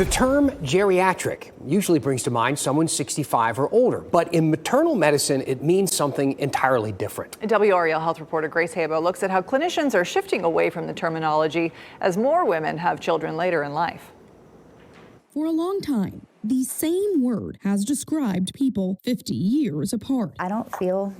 The term geriatric usually brings to mind someone 65 or older, but in maternal medicine, it means something entirely different. WREL health reporter Grace Habo looks at how clinicians are shifting away from the terminology as more women have children later in life. For a long time, the same word has described people 50 years apart. I don't feel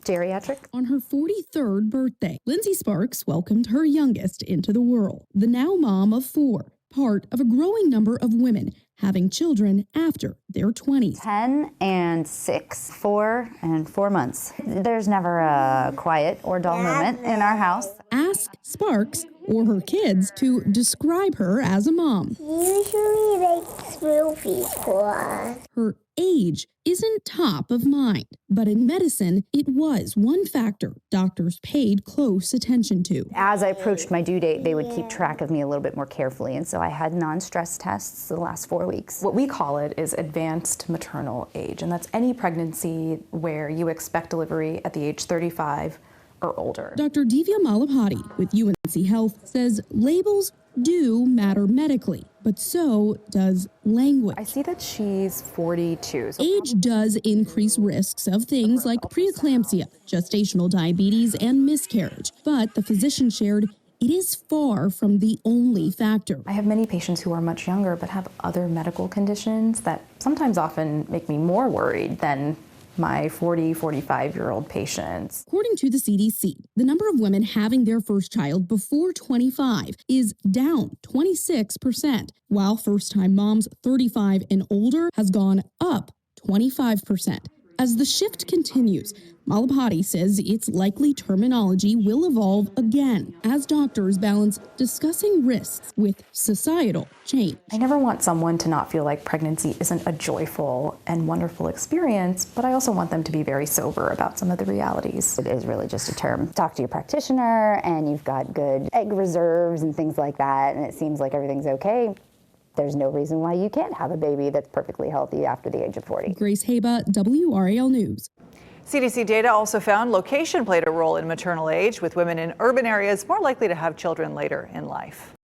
geriatric. On her 43rd birthday, Lindsay Sparks welcomed her youngest into the world, the now mom of 4. Part of a growing number of women having children after their 20s. 10 and 6, 4 and 4 months. There's never a quiet or dull moment in our house. Ask Sparks or her kids to describe her as a mom. Usually they thrill people. Her age isn't top of mind, but in medicine, it was one factor doctors paid close attention to. As I approached my due date, they would keep track of me a little bit more carefully, and so I had non-stress tests the last 4 weeks. What we call it is advanced maternal age, and that's any pregnancy where you expect delivery at the age 35 or older. Dr. Divya Malapati with UNC Health says labels do matter medically, but so does language. I see that she's 42. Age does increase risks of things like preeclampsia, gestational diabetes, and miscarriage, but the physician shared it is far from the only factor. I have many patients who are much younger but have other medical conditions that sometimes often make me more worried than my 40, 45-year-old patients. According to the CDC, the number of women having their first child before 25 is down 26%, while first-time moms 35 and older has gone up 25%. As the shift continues, Malapati says it's likely terminology will evolve again as doctors balance discussing risks with societal change. I never want someone to not feel like pregnancy isn't a joyful and wonderful experience, but I also want them to be very sober about some of the realities. It is really just a term. Talk to your practitioner and you've got good egg reserves and things like that, and it seems like everything's okay. There's no reason why you can't have a baby that's perfectly healthy after the age of 40. Grace Haba, WREL News. CDC data also found location played a role in maternal age, with women in urban areas more likely to have children later in life.